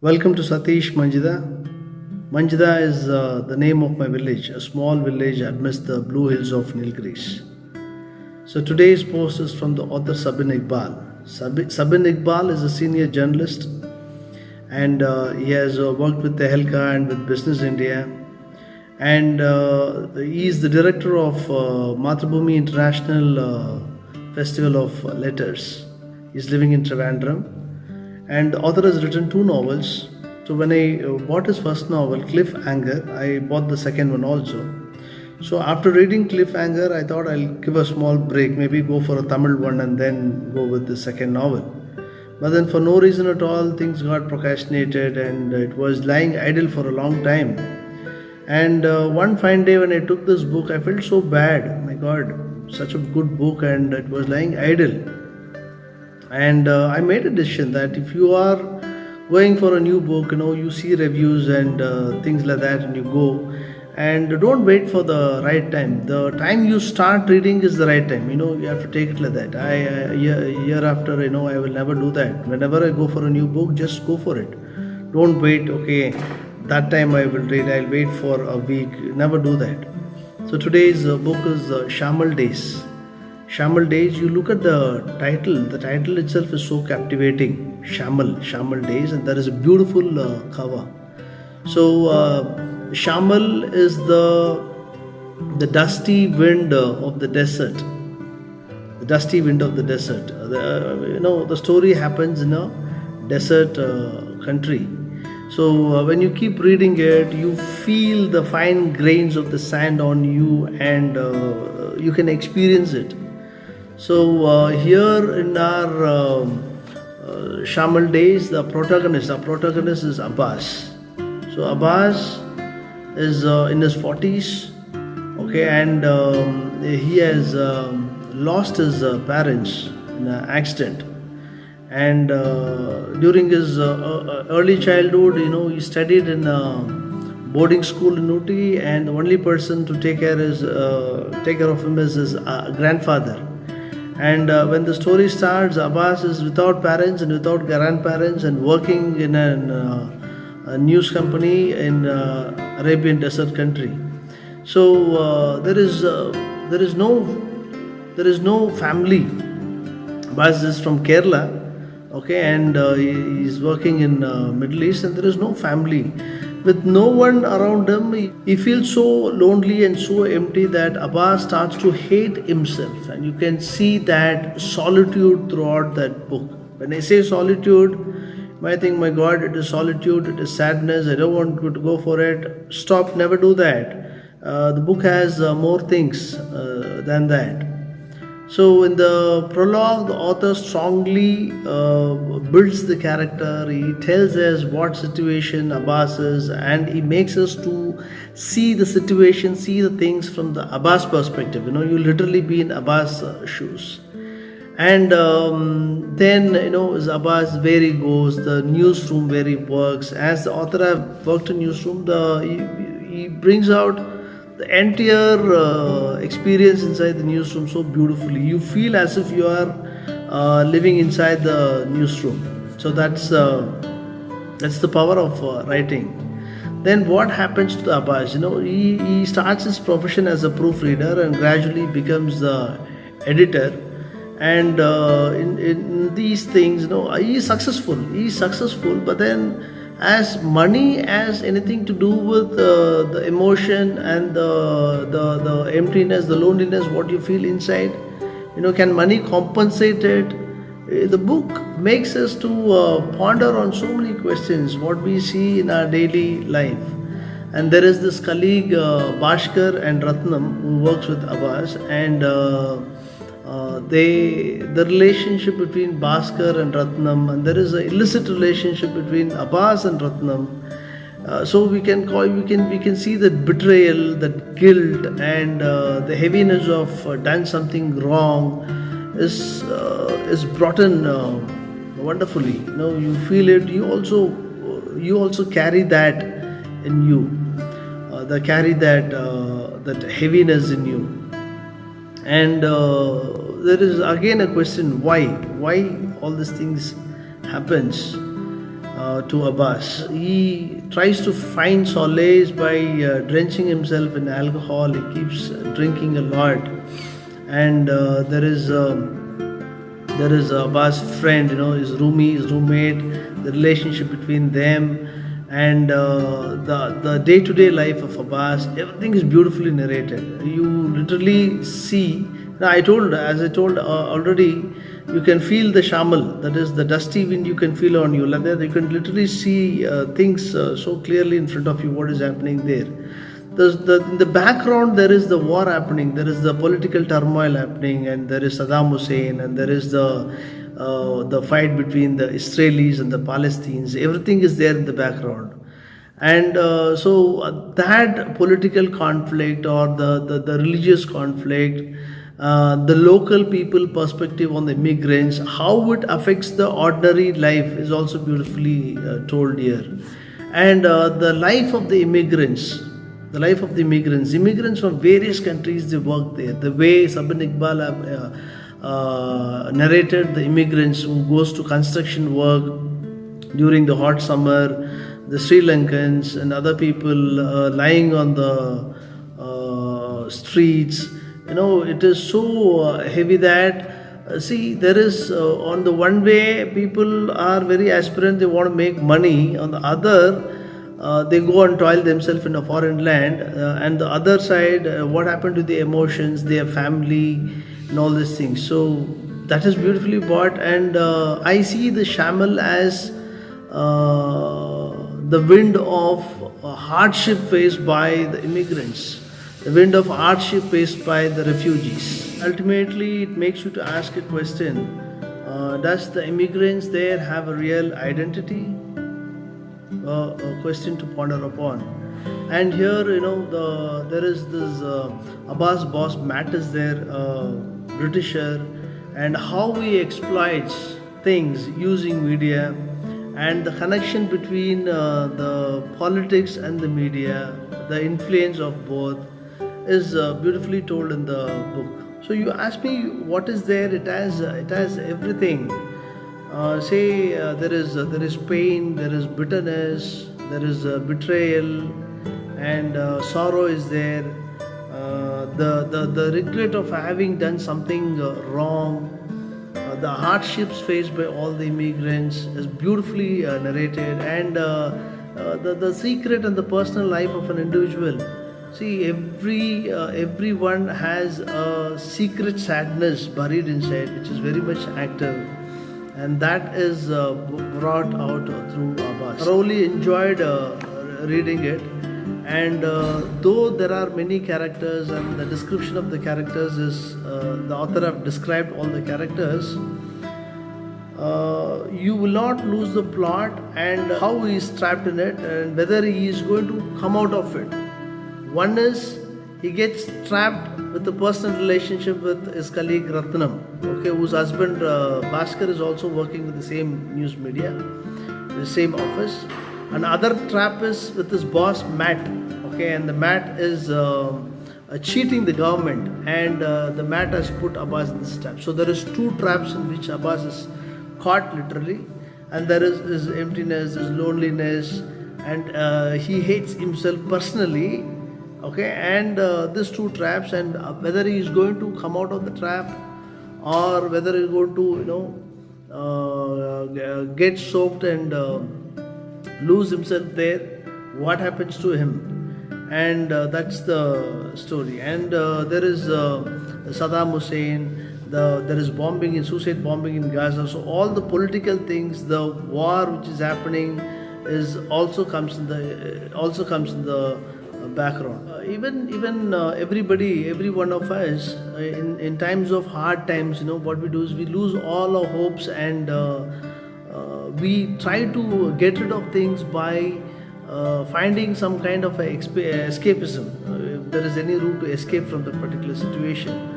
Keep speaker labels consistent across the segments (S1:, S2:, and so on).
S1: Welcome to Satish Manjida. Manjida is the name of my village, a small village amidst the blue hills of Nilgiris. So today's post is from the author Sabin Iqbal. Sabin Iqbal is a senior journalist and he has worked with Tehelka and with Business India. And he is the director of Mathrubhumi International Festival of Letters. He's living in Trivandrum and the author has written two novels. So when I bought his first novel, Cliffhanger, I bought the second one also. So after reading Cliffhanger, I thought I'll give a small break, maybe go for a Tamil one and then go with the second novel. But then for no reason at all, things got procrastinated and it was lying idle for a long time. And one fine day when I took this book, I felt so bad. My God, such a good book and it was lying idle. And I made a decision that if you are going for a new book, you see reviews and things like that, and you go, and don't wait for the right time. The time you start reading is the right time. You have to take it like that. Year after, I will never do that. Whenever I go for a new book, just go for it. Don't wait. Okay, that time I will read. I'll wait for a week. Never do that. So today's book is Shamal Days. Shamal Days, you look at the title itself is so captivating. Shamal Days, and there is a beautiful cover. So, Shamal is the dusty wind of the desert. The dusty wind of the desert. The story happens in a desert country. So, when you keep reading it, you feel the fine grains of the sand on you, and you can experience it. So here in our Shamal Days, our protagonist is Abbas. So Abbas is in his 40s, okay, and he has lost his parents in an accident. And during his early childhood, he studied in a boarding school in Uti, and the only person to take care of him is his grandfather. And when the story starts, Abbas is without parents and without grandparents and working in a news company in Arabian desert country. So there is no family. Abbas is from Kerala, okay, and he is working in Middle East, and there is no family. With no one around him, he feels so lonely and so empty that Abbas starts to hate himself. And you can see that solitude throughout that book. When I say solitude, you might think, my God, it is solitude, it is sadness, I don't want to go for it. Stop, never do that. The book has more things than that. So, in the prologue, the author strongly builds the character. He tells us what situation Abbas is, and he makes us to see the situation, see the things from the Abbas perspective. You literally be in Abbas' shoes. And then, as Abbas where he goes, the newsroom where he works. As the author have worked in newsroom, he brings out the entire experience inside the newsroom so beautifully. You feel as if you are living inside the newsroom. So that's the power of writing. Then what happens to Abbas? He starts his profession as a proofreader and gradually becomes the editor. And in these things, he is successful. He is successful, but then as money has anything to do with the emotion and the emptiness, the loneliness, what you feel inside, can money compensate it? The book makes us to ponder on so many questions what we see in our daily life. And there is this colleague Bhaskar and Ratnam who works with Abbas, and the relationship between Bhaskar and Ratnam, and there is an illicit relationship between Abbas and Ratnam. So we can see that betrayal, that guilt, and the heaviness of done something wrong is brought in wonderfully. You feel it. You also carry that in you. Carry that heaviness in you. And there is again a question: why all these things happens? to Abbas. He tries to find solace by drenching himself in alcohol. He keeps drinking a lot, and there is Abbas' friend, his roomie, his roommate, the relationship between them, and the day-to-day life of Abbas. Everything is beautifully narrated. You literally see. Now, as I told already, you can feel the shamal, that is the dusty wind. You can feel on you. Like that, you can literally see things so clearly in front of you. What is happening there? In the background, there is the war happening, there is the political turmoil happening, and there is Saddam Hussein, and there is the fight between the Israelis and the Palestinians. Everything is there in the background. And that political conflict, or the religious conflict, the local people perspective on the immigrants, how it affects the ordinary life is also beautifully told here. And the life of the immigrants, immigrants from various countries, they work there. The way Sabin Iqbal narrated the immigrants who goes to construction work during the hot summer, the Sri Lankans and other people lying on the streets. It is so heavy that see, there is on the one way people are very aspirant, they want to make money. On the other, they go and toil themselves in a foreign land, and the other side, what happened to the emotions, their family, and all these things. So that is beautifully brought, and I see the shamal as the wind of hardship faced by the immigrants, the wind of hardship faced by the refugees. Ultimately, it makes you to ask a question: does the immigrants there have a real identity? A question to ponder upon. And here, there is this Abbas boss Matt is there, Britisher, and how he exploits things using media, and the connection between the politics and the media, the influence of both, is beautifully told in the book. So you ask me what is there? It has everything. There is pain, there is bitterness, there is betrayal, and sorrow is there. The regret of having done something wrong, the hardships faced by all the immigrants is beautifully narrated, and the secret and the personal life of an individual. See, everyone has a secret sadness buried inside, which is very much active, and that is brought out through Abbas. Thoroughly enjoyed reading it, and though there are many characters, and the description of the characters is the author have described all the characters, you will not lose the plot and how he is trapped in it, and whether he is going to come out of it. One is, he gets trapped with a personal relationship with his colleague Ratnam, whose husband Bhaskar is also working with the same news media, the same office. Another trap is with his boss Matt, and the Matt is cheating the government, and the Matt has put Abbas in this trap. So there is two traps in which Abbas is caught literally, and there is his emptiness, his loneliness, and he hates himself personally. And these two traps, and whether he is going to come out of the trap, or whether he is going to get soaked and lose himself there, what happens to him, and that's the story. And there is Saddam Hussein, there is suicide bombing in Gaza. So all the political things, the war which is happening, also comes in the background. Even everybody, every one of us, in times of hard times, what we do is we lose all our hopes, and we try to get rid of things by finding some kind of escapism, if there is any route to escape from the particular situation.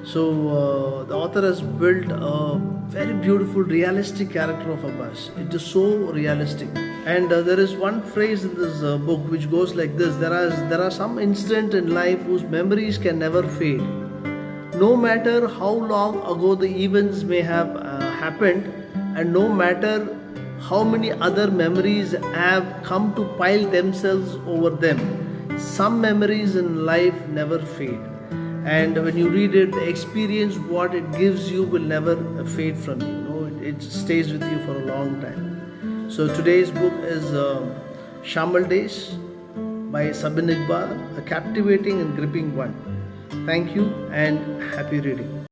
S1: So the author has built a very beautiful, realistic character of Abbas. It is so realistic. And there is one phrase in this book which goes like this: there are some incidents in life whose memories can never fade. No matter how long ago the events may have happened, and no matter how many other memories have come to pile themselves over them. Some memories in life never fade, and when you read it, the experience what it gives you will never fade from you. It stays with you for a long time. So today's book is Shamal Days by Sabin Iqbal, a captivating and gripping one. Thank you and happy reading.